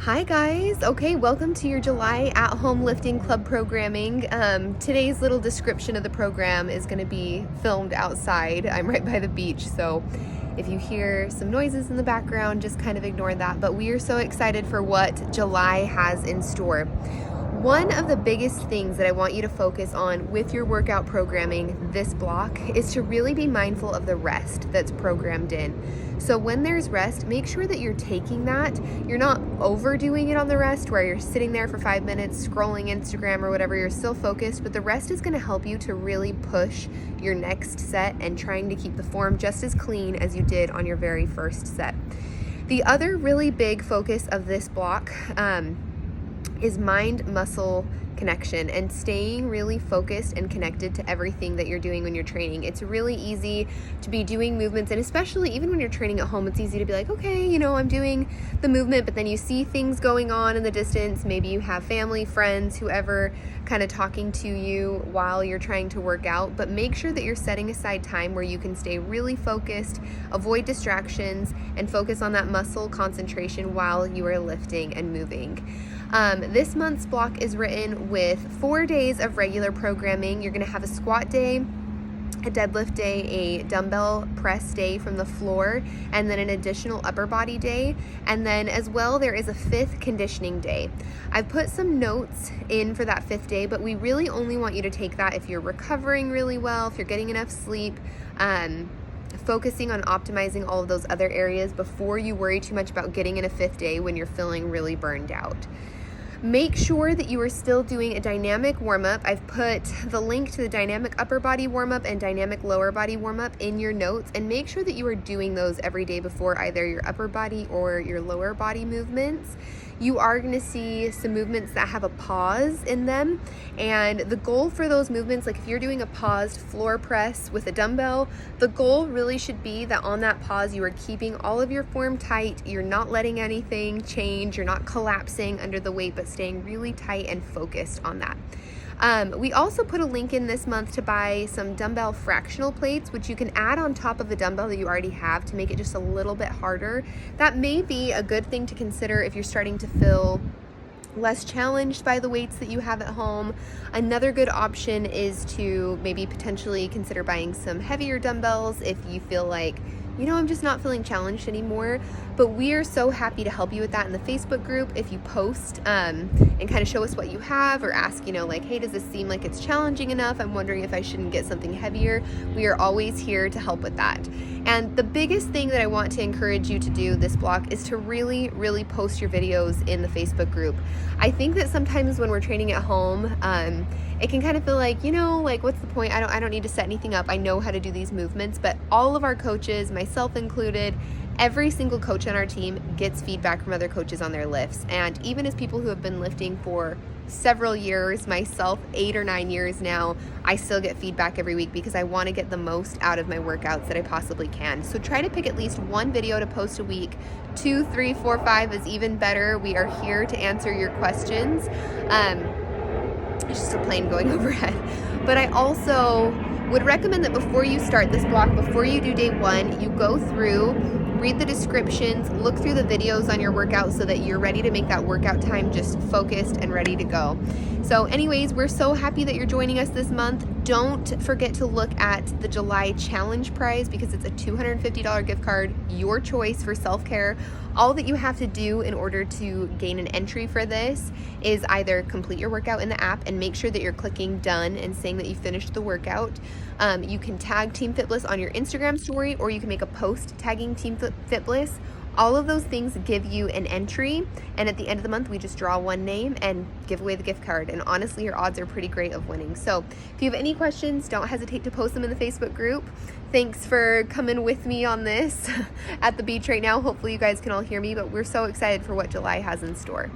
Hi guys. Okay, welcome to your July at-home lifting club programming. Today's little description of the program is going to be filmed outside. I'm right by the beach, so if you hear some noises in the background, just kind of ignore that. But we are so excited for what July has in store. One of the biggest things that I want you to focus on with your workout programming this block is to really be mindful of the rest that's programmed in. So when there's rest, make sure that you're taking that. You're not overdoing it on the rest where you're sitting there for 5 minutes scrolling Instagram or whatever. You're still focused, but the rest is going to help you to really push your next set and trying to keep the form just as clean as you did on your very first set. The other really big focus of this block is mind-muscle connection and staying really focused and connected to everything that you're doing when you're training. It's really easy to be doing movements, and especially even when you're training at home, it's easy to be like, okay, I'm doing the movement, but then you see things going on in the distance. Maybe you have family, friends, whoever kind of talking to you while you're trying to work out, but make sure that you're setting aside time where you can stay really focused, avoid distractions, and focus on that muscle concentration while you are lifting and moving. This month's block is written with 4 days of regular programming. You're going to have a squat day, a deadlift day, a dumbbell press day from the floor, and then an additional upper body day. And then as well, there is a 5th conditioning day. I've put some notes in for that 5th day, but we really only want you to take that if you're recovering really well, if you're getting enough sleep, focusing on optimizing all of those other areas before you worry too much about getting in a 5th day when you're feeling really burned out. Make sure that you are still doing a dynamic warm-up. I've put the link to the dynamic upper body warm-up and dynamic lower body warm-up in your notes, and make sure that you are doing those every day before either your upper body or your lower body movements. You are going to see some movements that have a pause in them, and the goal for those movements, like if you're doing a paused floor press with a dumbbell, the goal really should be that on that pause you are keeping all of your form tight, you're not letting anything change, you're not collapsing under the weight, but staying really tight and focused on that. We also put a link in this month to buy some dumbbell fractional plates, which you can add on top of the dumbbell that you already have to make it just a little bit harder. That may be a good thing to consider if you're starting to feel less challenged by the weights that you have at home. Another good option is to maybe potentially consider buying some heavier dumbbells if you feel like, I'm just not feeling challenged anymore. But we are so happy to help you with that in the Facebook group. If you post and kind of show us what you have, or ask, like, hey, does this seem like it's challenging enough? I'm wondering if I shouldn't get something heavier. We are always here to help with that. And the biggest thing that I want to encourage you to do this block is to really, really post your videos in the Facebook group. I think that sometimes when we're training at home, it can kind of feel like, what's the point? I don't need to set anything up. I know how to do these movements. But all of our coaches, myself included, every single coach on our team gets feedback from other coaches on their lifts. And even as people who have been lifting for several years, myself 8 or 9 years now, I still get feedback every week because I want to get the most out of my workouts that I possibly can. So try to pick at least one video to post a week. 2, 3, 4, 5 is even better. We are here to answer your questions. It's just a plane going overhead. But I also would recommend that before you start this block, before you do day 1, you go through, read the descriptions, look through the videos on your workout so that you're ready to make that workout time just focused and ready to go. So anyways, we're so happy that you're joining us this month. Don't forget to look at the July challenge prize because it's a $250 gift card, your choice for self-care. All that you have to do in order to gain an entry for this is either complete your workout in the app and make sure that you're clicking done and saying that you finished the workout. You can tag Team Fit Bliss on your Instagram story, or you can make a post tagging Team Fit Bliss. All of those things give you an entry, and at the end of the month we just draw one name and give away the gift card, and honestly your odds are pretty great of winning. So if you have any questions, don't hesitate to post them in the Facebook group. Thanks for coming with me on this at the beach right now. Hopefully you guys can all hear me, but we're so excited for what July has in store.